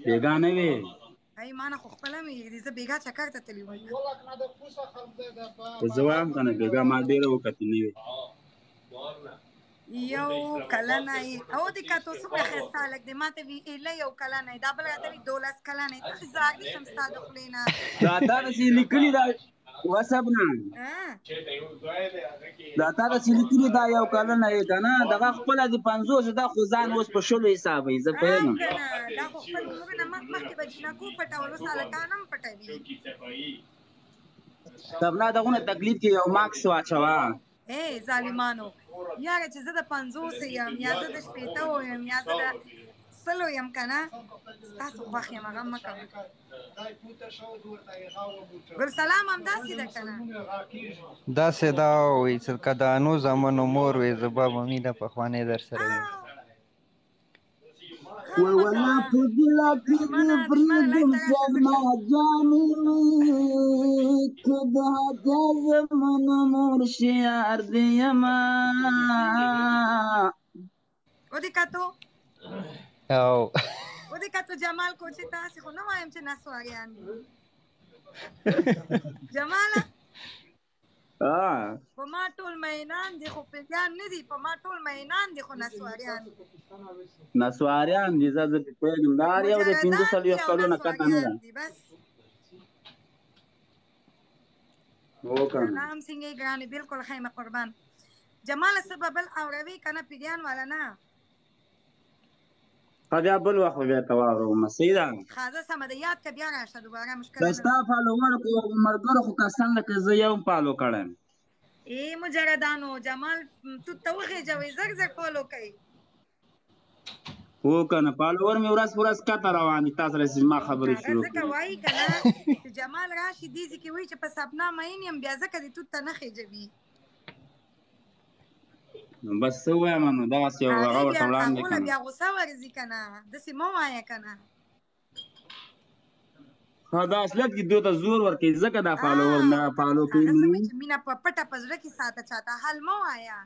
بیګا نه وي ای ما نه خو خپله مې دي زه بیګا چکر ته تللی وم زه وایم که نه بیګا ما ډېره وکتې نه وي یو کلنی او د کتو څومره ښایسته هلک دی ما ته وي ایله یو کلنی دا بل راته وي 12 کلنی ته زار دې شم ستا د خولې نه دا تا داسې لیکلي دا وسب نه دا تا داسې لیکلي دا یو کلنه یې که نه دغه خپله د 50 دا خو ځان اوس په شلو حسابوي زه پوهېږم که نه دا خو خپل ورونه مخکې به جنکو پټول اوس هلکان هم پټوي تبنا دغونه تکلیف کې یو ماکس واچوه ای ظالمانو یاره چې زه د 50 یم یا زه د 80 یم یا زه د 100 یم که نه ستاسو خوښ یم هغه مه کوه ګلسلام همداسې ده که نه داسې دا وایي چې که د انو زامنو مور وې زه به مینه پخوانۍ در سره وي ولا پدلا کې پرېږدم زما جانې که د حاجا زمنو مور شیار دې یمه ودې کتو او ودې کتو جمال کوچې تاسې خو نه وایم چې نسواریان دي جماله په ما ټول مینان دي خو پیریان نه دي په ما ټول مینان دي خو نسواریان دي نسواریان دي زه پوهېږم دا هر یو د 45 کلونو کته نه ده بس وکړه سلام څنګه یې ګرانې بلکل خیمه قربان جماله څه به بل اوروي که نه پیریان والا نه بیا بل وخت بیا ته واورم صحیح ده ښه سمه ده یاد که بیا راشه دوباره مشکل د ستا فالوور ملګرو خو کسان لکه زه یو فالو کړی ای مجردانو جمال تو ته وخېجوئ زر زر فالو کوي هو که نه فالوور مې ورځ په ورځ کته روان دي تا سره چې زما خبرې شروع ځکه وایي که نه چې جمال راشي دې ځای کې وایي چې په سپنا مین یم بیا ځکه دې توت ته نه خېجوي بس څه ووایم نو دغسې یو هغه ورته وړاندې هغه بیا غوسه ورځي که نه داسې مه وایه که نه دا اصلیت کې دوی ته زور ورکوي ځکه دا فالوور نه فالو کوي چې مینه په پټه په زړه کې ساته چاته حل مه وایه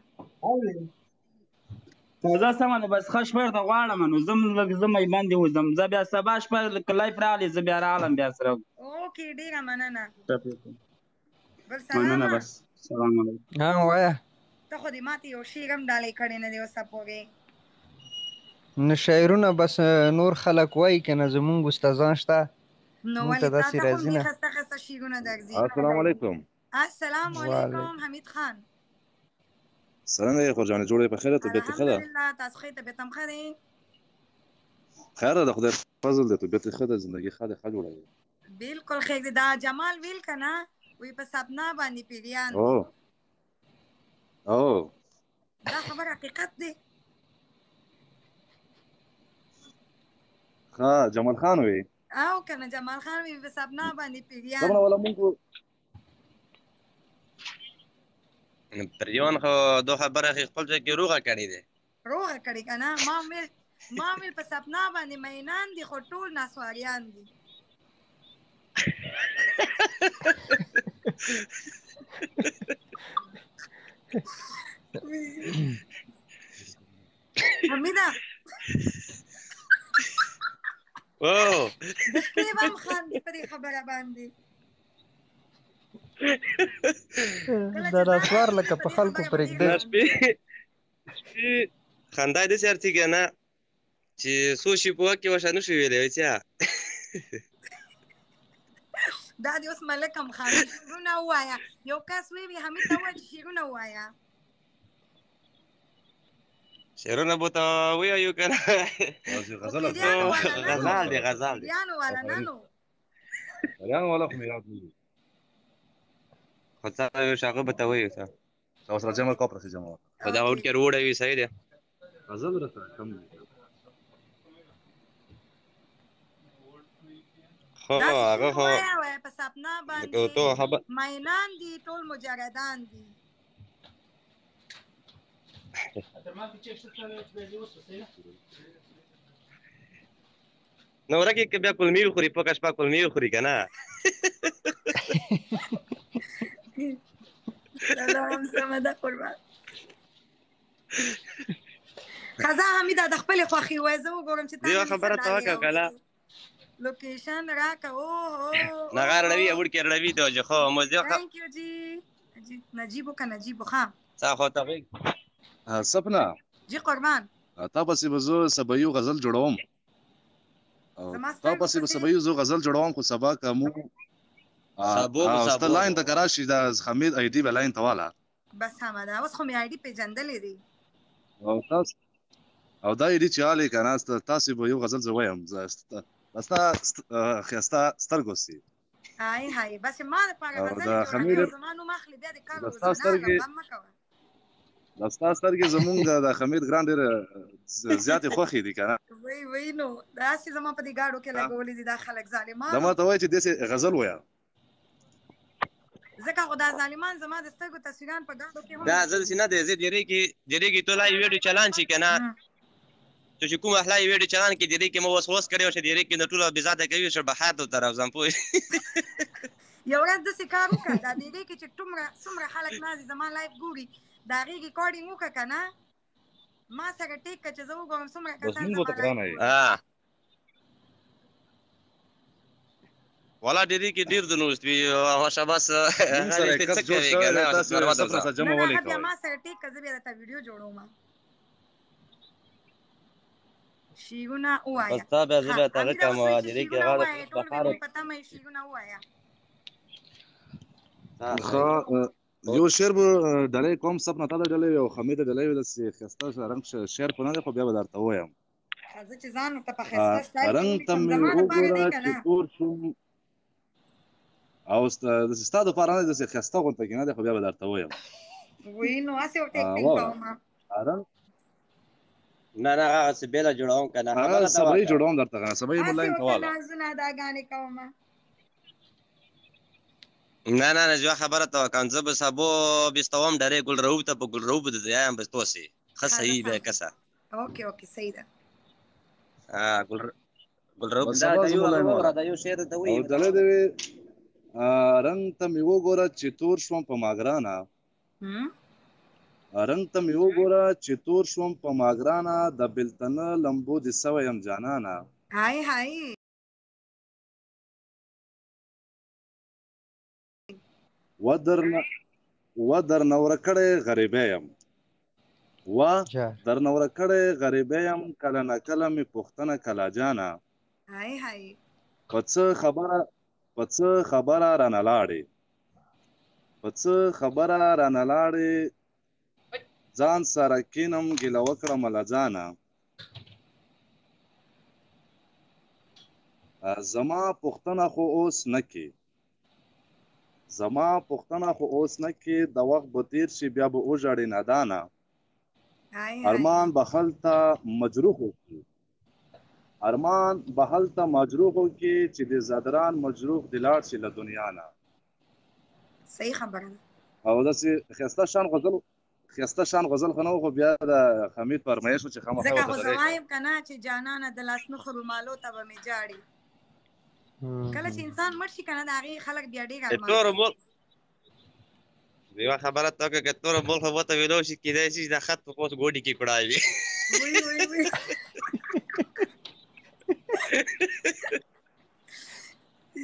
زه سمه ده بس ښه شپه درته غواړم نو زه میبند دې وځم زه بیا سبا شپه که لایف راغلی زه بیا راغلم بیا سره اوکې ډېره مننه مننه بس سلام علیکم ها وایه ته خو دې ماته یو شعر هم ډالۍ کړی نه دی اوسه پورې نه شعرونه بس نور خلک وایي که نه زمونږ استادان شته نو مونږ ولې ته تا داسې ته هم راځي دې نه ښایسته ښایسته شعرونه درځي السلام علیکم السلام علیکم حمید خان څنګه یې خور جانې جوړې په خیر طبیعت ښه ده الحمدلله تاسو ښه طبیعت هم ښه دی خیر ده خدای فضل دی طبیعت ښه ده زندګي ښه ده ښه جوړه ده بالکل ښه دی دا جمال ویل که نه وایي په سپنا باندې پیریان او دا خبر حقیقت دی ها جمال خان وی او که نه جمال خان وایي په سپنا باندې پیریان دغه ولا مونږ پریون خو دو خبره خپل ځای کې روغه کړې ده روغه کړې که نه ما ویل په سپنا باندې مینان دي خو ټول نسواریان دي حمیده او د شپې به هم خاندي په دې خبره باندې دا راسوار لکه په خلکو پرېږدي شپې خندا دې سرتي که نه چې څو شي په وخت کې ورشه نه شو ویلی چا دا دې اوس ملک هم خاندي شعرونه ووایه یو کس ویي حمید ته ووایه چې شعرونه ووایه شعرونه به ته ووایو که نه غزل دی غزل دی پیریانو والا نه نو پیریانو والا خو میرات نه دي خو څه وایو چې هغه به ته وایو څه او سره جمع کا پرسه جمع خو دا وټ کې روډوي صحیح دی غزل راته کم دی خو هغه خو وایه په سپنا باندې مینان دي ټول مجردان دي نو ورکې که بیا کلمې وخوري پکه شپه کلمې وخوري که نه سلام سمه ده قربان خزا حمیده د خپلې خوښې وایه زه وګورم چې تا دیو نن څه خبره ته ډالۍ وکړه کله راوړي لوکیشن راکړه نغار روي اوړ کې روي ته جو خو مو زه ثانک یو جی نجیبو که نجیبو ښه تا خو ته سپنا جی قربان تا پسې به زه سبایو غزل جوړوم تا پسې به سبایو زه غزل جوړوم خو سبا که مو ستا لاین ته که راشي د حمید آی ډي به لاین ته واله بس همه ده اوس خو مې آی ډي پېژندلې دی او دا آی ډي چې حال یې که نه تاسې به یو غزل زه وایم ستا ښایسته سترګو سي هاي هاي بس ما دپاره غزل جوړوي زما نوم اخلي بیا د کار روزانه غم مه کوه دا ستا سترګې زمونږ د حمید ګران ډېرې زیاتې خوښې دي که نه وی نو داسې زما په دې ګاډو کې لګولي دي دا خلک ظالمان دا ماته وایي چې داسې غزل وایه ځکه خو دا ظالمان زما د سترګو تصویران په ګاډو کې دا ځل سینه دی زه جری کې تو لای ویډیو چلان شي کنه چې کوم احلای ویډیو چلان کې جری کې مو وسوس کړو چې جری کې د ټولو بزاده کوي شر بهار ته طرف ځم پوي یو ورځ داسې کار وکړه دا جری کې چې څومره خلک نازي زما لایف ګوري دا غي ریکارډینګ وکړه کنه ما سره ټیک کړه چې زه وګورم څومره کسان ولا ډېری کې ډېر د نوست وی او شاباس هغه څه کوي کنه جمع ولې کوي ما سره ټیک کړه زه بیا د ویډیو جوړوم شیګونه وایا بس تا به زه به تاګه کوم ډېری کې غاړه بخار پتا مې شیګونه وایا یو شعر به ډالۍ کوم سپنا تا ډالۍ او حمید ډالۍ د خسته رنګ شعر په نه خو بیا به درته وایم زه چې ځان ته په خسته شای رنګ تم وګوره چې تور شوم او ستا د پاره د خسته غونته کې نه خو بیا به درته وایم وی نو اسه او ټیکنیک کوم نه هغه څه بیل جوړوم کنه هغه سبای جوړوم درته کنه سبای مولای تواله زنه دا غانې کوم نه جو خبره تو کنځ به سبو بيستوم ډېر ګل روب ته په ګل روب د ځایم بس توسي خه صحیح به کسا اوکې صحیح ده ګل روب دا یو شعر ته وی دله دی رنگ ته می وګوره چې تور شوم په ماګرانا رنگ ته می وګوره چې تور شوم په ماګرانا د بلتنه لمبو د سویم جانانا هاي ودر نور کړه غریبیم در نور کړه غریبیم کله نه کله می پښتنه کلا جانا هاي پڅ خبره رانه لاړې ځان سره کینم ګیله وکړه مله جانا زما پښتنه خو اوس نه کې د وخت به تیر شي بیا به وژاړې نادانه ارمان به هلته مجروح وکړي چې د زدران مجروح د لاړ شي له دنیا نه صحیح خبره او داسې ښایسته شان غزل خو نه خو بیا د حمید فرمایش چې خامخا ځکه خو زه وایم که نه چې جانانه د لاسنښو رومالو ته به مې جاړي کله چې انسان مړ شي که نه د هغې خلک بیا ډېر یوه خبره ته وکړه که توره ملک ورته ویلو شي کیدای شي د خط په اوس ګوډي کې کړاوي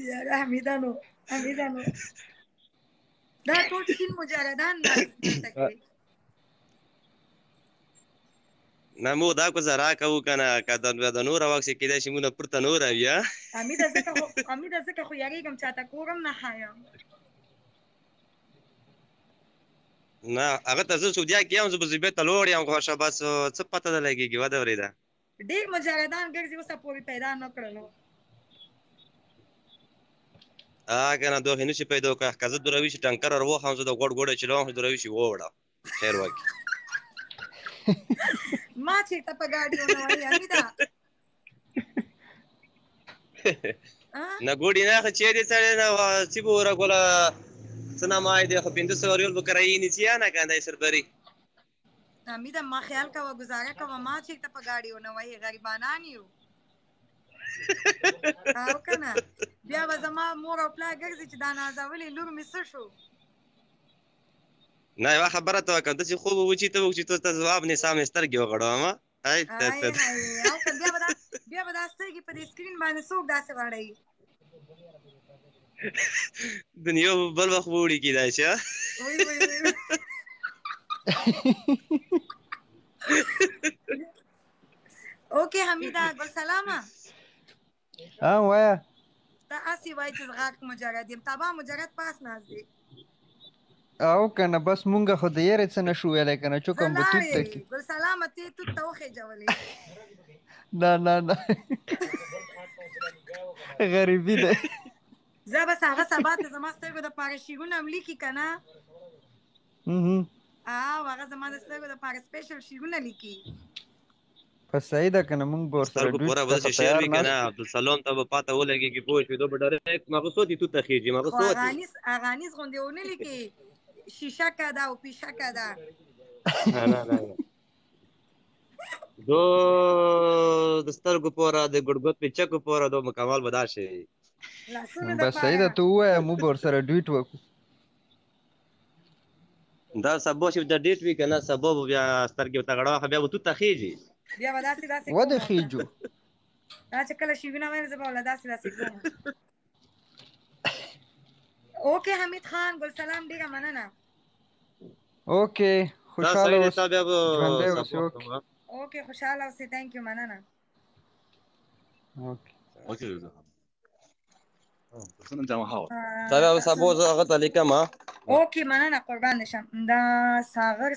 یاره حمیدانو دا ټول شین مجردان نه مو دا کو زرا کوو کنه که د نور وخت کیدای شي مونږ پرته نور بیا حمیده ځکه خو یاریږم چاته کورم نه خایم نه هغه ته زه سعودیا کې یم زه به زیبې ته لوړ یم خو بس څه پته نه لګېږي وده اورېده ډېر مجردان ګرځي اوسه پورې پیدا نه کړلو کنه دوی نشي پیدا کړه که زه دروي شي ټانکر ور وخم زه د ګوډ چلوم خو دروي شي ووړه خیر وکړي ما چېرته په ګاډي ونه وایي حمیده نه ګوډي نه خو چېرې سړی نه څه به ورکوله څه نامای دی خو 500 ریال به کرایې نیسي یا نه کنه سربري حمیده ما خیال کوه ګزاره کوه ما چېرته په ګاډي ونه وایي غریبانان یو او کنه بیا به زما مور او پلار ګرځي چې دا نازولې لور مې څه شو نه یوه خبره ته وکړم داسې خوب وچی ته ته ځواب نه سامې سترګې وغړوم هاي او که بیا به دا سترګې په دې سکرین باندې څوک داسې غړوي دنیا بل وخت وړي کېدای شي اوکې حمیده ګل سلامه وایه ته هسې وایي چې غاښ مجرد یم تابا مجرد پاس ناست دی او کنه بس مونږه خو د یارې څه نه شو ویلی کنه چوکم به توت ته کې ګل سلامه ته توت ته وخېجولې نه غریبي دی زه بس هغه سبا ته زما سترګو دپاره شعرونه هم لیکي که نه هغه زما د سترګو دپاره سپیشل شعرونه لیکي په صحیح ده که نه مونږ به ورسره سترګو پوره به داسې شعر وي که نه عبدالسلام ته به پاته ولګېږي پوه شوې دا به ډایرکټ مغصوتې توت ته خېږي مغصوت اغانیز غوندې ونه لیکي شیشکه ده او پیشکه ده نه دو د سترګو پوره د ګډګوت پیچکو پوره دو مکمل به دا شي بس صحیح ده ته ووایه موږ به ورسره ډویټ وکړو دا سبا چې د ډیټ وي که نه سبا به بیا سترګې ورته غړوه بیا به توت ته خېږي بیا به داسې ودې خېجو دا چې کله شیرونه ویل زه به وله داسې کوم اوکې حمید خان ګل سلام ډېره مننه اوکې خوشحاله اوسه ژوندی اوسې اوکې خوشحاله اوسې تھینک یو مننه سبا زه هغه ته لیکم اوکې مننه قربان دې شم دا ساغر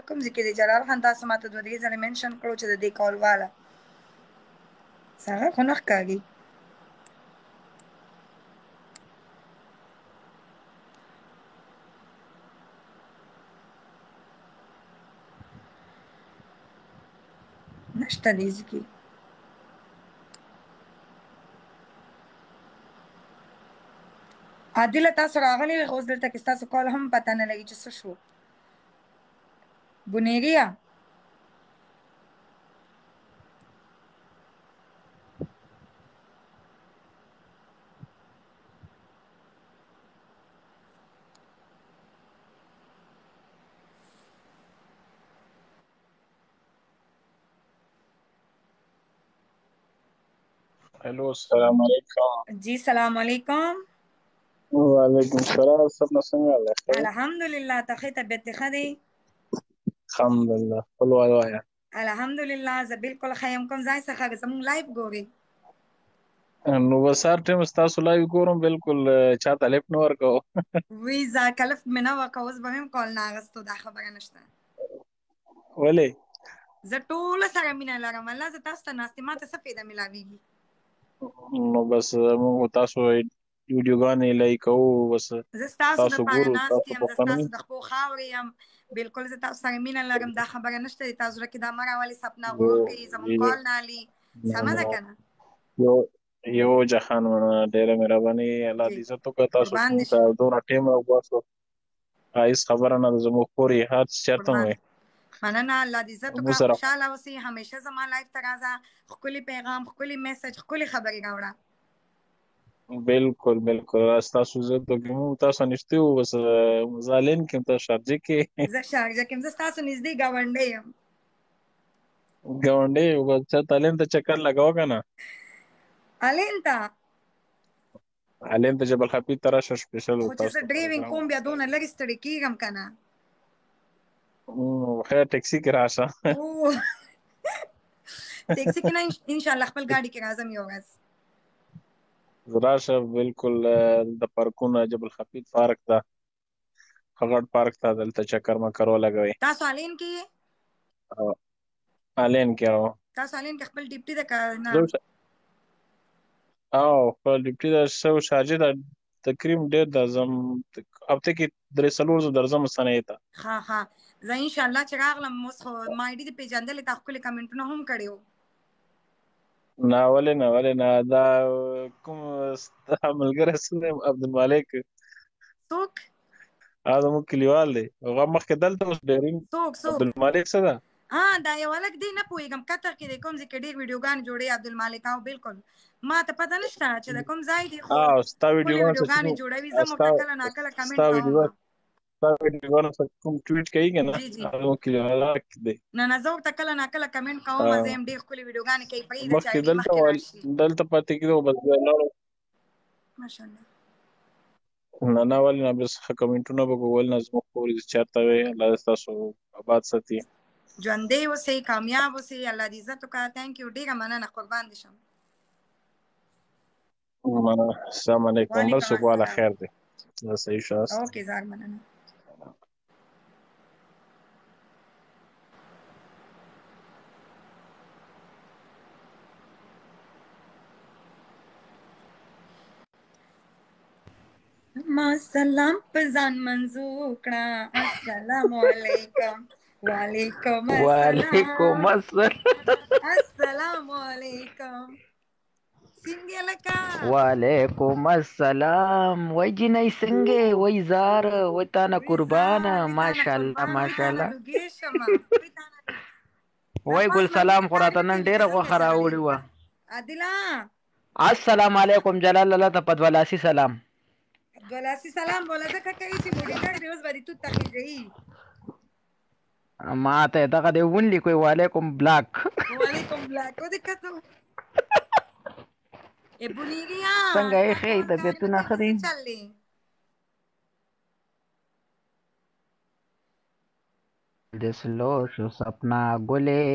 کوم ځای کې دی جلال خان تاسو ماته دوه درې ځله منشن کړو چې د دې کال والا ساغر خو نه ښکاري نشته دې ځکې عادله تاسو راغلي وي خو اوس دلته کې ستاسو کال هم پته نه لګي چې څه شو بونیریا हेलो अस्सलाम वालेकुम जी सलाम वालेकुम वालेकुम सलाम सब څنګه الله خیر الحمدلله ته ښه طبیعت ښه دی الحمدلله خپل وایا الحمدلله زه بالکل ښه یم کوم ځای څخه زموږ لایف ګوري نو بسار ټیم تاسو لایو ګورم بالکل چاته لیپ نه ورکو وی ځا کلف مې نه وکړ اوس به مې کال نه اغستو دا خبره نشته ولې زه ټوله سره مینه لرم الله زه تاسو ته ناستې ما ته څه فایده ملاویږي نو بس موږ تاسو ویډیوګانې لایکو بس زه ستاسو دپاره ناست یم زه ستاسو د خپو خاورې یم بالکل زه تاسو سره مینه لرم دا خبره نشته د تاسو زړه کې دا مه راولي سپنا غور کوي زموږ کال نه علي سمه ده که نه یو جهان مننه ډېره مهرباني الله دې عزت وکړه تاسو ته دونه ټیم راوباسو هیڅ خبره نه ده زموږ خور یې هر چېرته وی مننه الله دې عزت وکړه خوشحاله اوسئ همیشه زما لایف ته راځه ښکلي پیغام ښکلي میسج ښکلي خبرې راوړه بالکل ستاسو عزت وکړم تاسو نږدې وو بس زه الین کې ته شارجه کې زه شارجه کې زه ستاسو نږدې ګاونډی یم ګاونډی بس الین ته چکر لګاو که نه الین ته جبل حفیظ ته راشه سپیشل خو چې زه ډریوینګ کوم بیا دونه لرې ستړی کېږم که نه خیر ټیکسي کې راشه ټیکسي کې نه انشاءالله خپل ګاډي کې راځم یو ورځ راشه بالکل د پارکونه جبل حفیظ پارک ته خغړ پارک ته دلته چکر مکر ولګوئ تاسو الین کې الین کې راو تاسو الین کې خپل ډیپټي ده که نه او خپل ډیپټي ده سو شارجې ده تقریبا ډېر درځم هفته کې درې څلور زه درځم سنې ته ها زه انشاءالله چې راغلم اوس خو ما آی ډي دې پېژندلې تا ښکلي کمنټونه هم کړي وو نه ولې نه دا کوم ستا ملګری څه دی عبدالمالک څوک هغه زموږ کلیوال دی هغه مخکې دلته اوس ډېرین عبدالمالک څه ده دا یو هلک دی نه پوهېږم قطر کې دی کوم ځای کې ډېر ویډیوګانې جوړوي عبدالمالک او بالکل ما ته پته نشته چې د کوم ځای دی خو ستا ویډیوګانې جوړوي زه ورته کله ناکله کمنټ کوم ستا ویډیوګانو څخه کوم ټویټ کوي که نه جی جی هغه کې لاک دی نه زه ورته کله ناکله کمنټ کوم زه هم ډېر ښکلې ویډیوګانې کوي پرېږده چې مخکې ID مخکې راشي دلته پاتې کېدو بس بیا لاړو ماشاءالله نه ولې نه بس ښه کمنټونه به ول نه زموږ کورې چېرته وې الله دې ستاسو آباد ساتي ژوندی اوسئ کامیاب اوسئ الله دې عزت وکړه تhank you ډېره مننه قربان دې شم السلام علیکم بل څوک والا خیر دی دا صحیح شاست اوکې زار مننه ما سلام په ځان منظور کړه السلام علیکم وعلیکم السلام السلام علیکم څنګه لکه وعلیکم السلام وای جنۍ څنګه وای زار وای تا نه قربانه ماشاءالله ماشاءالله وای ګل سلام خو راته نن ډېره غوښه راوړې وه عادله السلام علیکم جلال الله ته په دولاسي سلام دولاسي سلام بوله ځکه کوي چې بوډیګر دی اوس به دې توت تخېږي ما ته دغه دی ونلی کوي وعلیکم بلاک وعلیکم بلاک او دې کتو ای بونیګیا څنګه یې ښې طبیعتونه ښه دي د سلو شو سپنا ګلې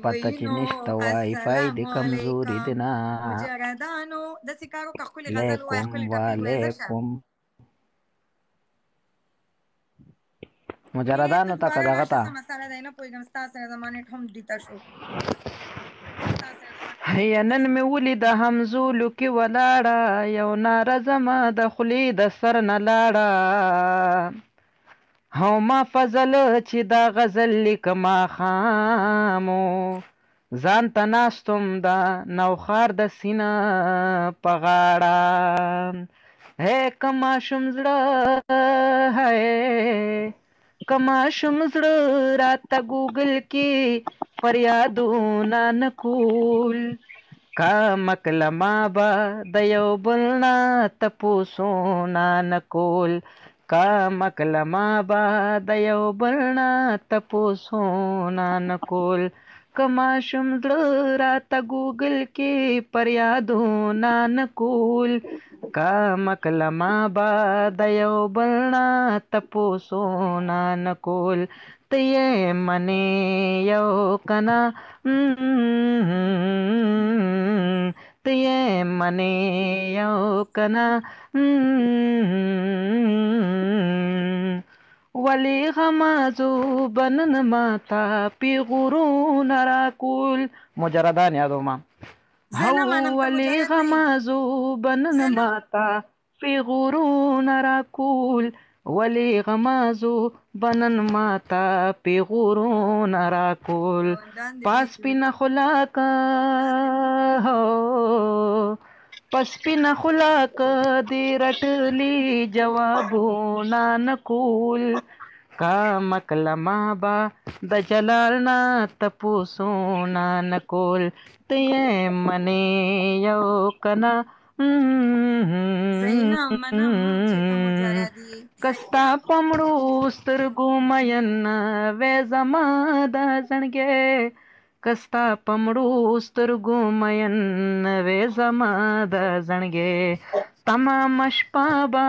پته چې نشته وای فای د کمزوري دی نه مجردانو داسې کار وکړه ښکلې غزل ووایه ښکلې ټپې ووایه ښه مجردانو ته که دغه ته مسله دی نه پوهېږم ستا سره زما نېټ هم ډیټه شو هیا نن مې ولیده همزولو کې ولاړه یو ناره زما د خولې د سر نه لاړه هو ما فضل چې دا غزل لیکما خامو ځان ته ناستم دا نوخار د سینه په غاړه هی که ماشوم زړه هی که ماشوم زړه راته ګوګل کې فریادونه نه کول کمکله ما به د یو بل نه تپوسونه نه کول کمکله ما به د یو بل نه تپوسونه نه کول که ماشوم زړه راته ګوګل کې فریادونه نه کول کمکله ما به د یو بل نه تپوسونه نه کول ته یې منې یو که نه ته یې منې یو که نه ولې غمازو بنن ماته پیغورونه راکول مجردان یادومه ولې غمازو بنن ماته پیغورونه راکول ولې غمازو بنن ماته پیغورونه راکول پاسپینه خولاکه پسپینه خولاکه دې رټلي جوابونه نه کول کمکله ما به د جلال نه تپوسونه نه کول ته یې منې یو که نه که ستا په مړو سترګو مین وې زما د زړګی که ستا په مړو سترګو مین وې زما د زړګی تمامه شپه به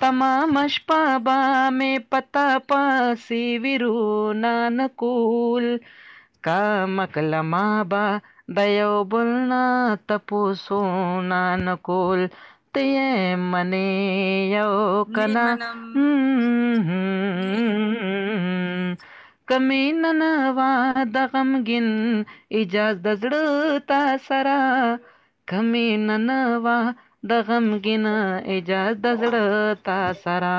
تمامه شپه به مې په تا پسې ویرونه نه کول کمکله ما به د یو بل نه تپوسونه نه کول ته یې منې یو که نه که مینه نه وه د غمګین اجاز د زړه تا سره که مینه نه وه د غمګین اجاز د زړه تا سره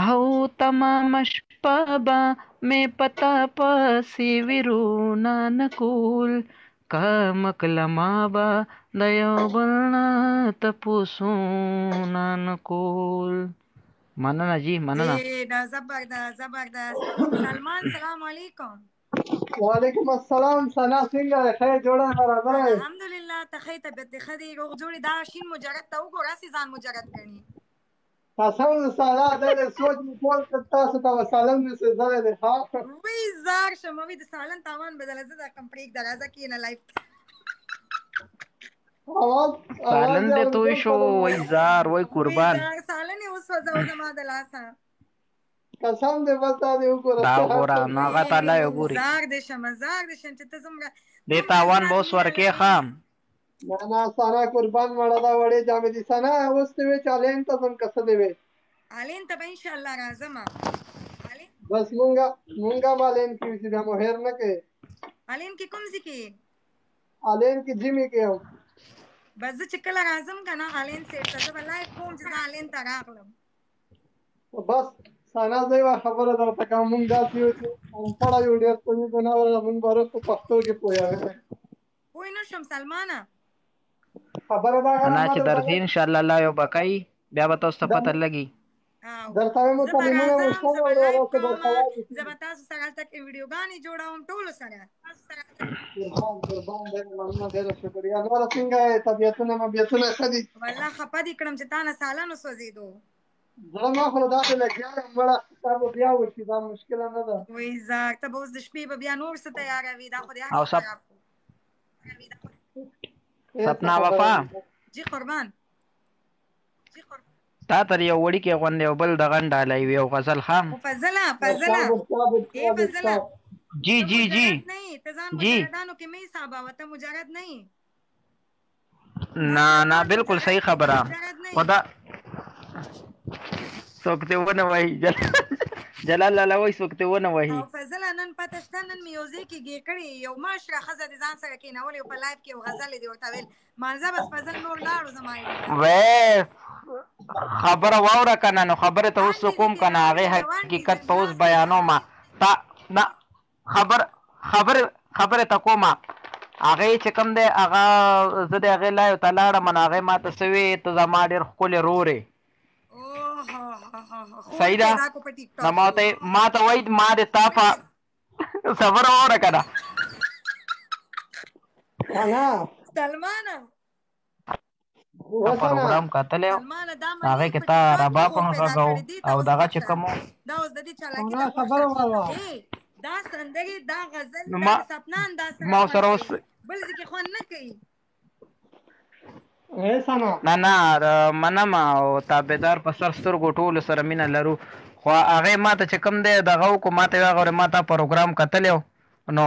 او تمامه شپه به مې په تا پسې ویرونه نه کول کمکله ما به د یو بل نه تپوسونه نه کول مننه جی مننه زبردست زبردست سلمان سلام علیکم وعلیکم السلام ثنا څنګه خیر جوړه برابر الحمدلله ته ښه طبیعت دې ښه دی روغ جوړې دا شین مجرد ته وګوره هسې ځان مجرد ګڼي قسم د سارا د سوچ مې ټول کړ تاسو ته سالم مې سزا دی ها وی زار شم وی د سالن تاوان بدل زه د کمپلیټ درازه کې نه لایف سالن دې توی شو وای زار وای قربان سالن اوس وځو زما د لاسه قسم دې وتا دې وګوره دا وګوره ناغه تعالی وګوري زار دې شم چې ته زمره دې تاوان به اوس ورکې خام نه سارا قربان مړه دا وړې جامې دي سنا اوس ته وی چالين ته زم کسه دی وی الین ته ان شاء الله راځم بس مونږه مالین کې چې د مهر نه کې الین کې کوم ځای کې الین کې جمی کې بس چې کله راځم کنه الین سیټ ته به لایف کوم چې الین ته راغلم بس سانا زوی خبره درته کوم مونږ داسې یو چې پړا یو ډېر کومې ګناوره مونږ بارو په پښتو کې پوهیږو نه شم سلمانه خبره دا انا چې درځي ان شاء الله الله یو بکای بیا به تاسو ته پته لګي درته مو تعلیمونه مشته ورو کې درته زه تاسو سره تک ویډیوګانې جوړوم ټول سره قربان دې مالونه ډېر شکریا نور څنګه طبيعتونه مبيتونه خدي والله خپه دې کړم چې تا نه سالانو سوځېدو زړه ما خو دا ته لګیا مړه تاسو بیا وشي دا مشکل نه ده وای زاک ته اوس د شپې به بیا نور څه تیاروي دا خو او سپنا وفا جی قربان تا تر یو وړي کې غونډه او بل د غنډه لای وی او غزل خام فضله اے فضله جی جی جی نہیں تزان مجردانو کې می صاحب وته مجرد نہیں نه بالکل صحیح خبره خدا سوکته ونه وای جلال الله وای سوکته ونه وای فضل نن پاتشتن نن میوزیک کې کړي یو ماشره خزه د ځان سره کې نو په لایف کې غزل دی ورته ویل مانځه بس فضل نور لاړو زمای وې خبره واوره کنه نو خبره ته اوس کوم کنه هغه حقیقت په اوس بیانو ما تا نه خبره تا کومه هغه چې کوم دی هغه زه د هغه لایو تلاړه من هغه ما ته سوي ته زما ډیر خپل روري صحیح ده نو ما ته وای ما د تافه صبر اوره کنه انا سلمانه پروګرام کتل هغه کې تا ربا په هغه او دغه چې کوم دا اوس د دې چالاکی خبره وره دا سندري دا غزل ما سپنان دا ما سره اوس بل ځکه خو نه کوي نه منم او تابعدار په سر سترګو ټول سره مینه لرو خو هغه ماته چې کوم دی دغه کو ماته هغه ماته پروګرام کتل نو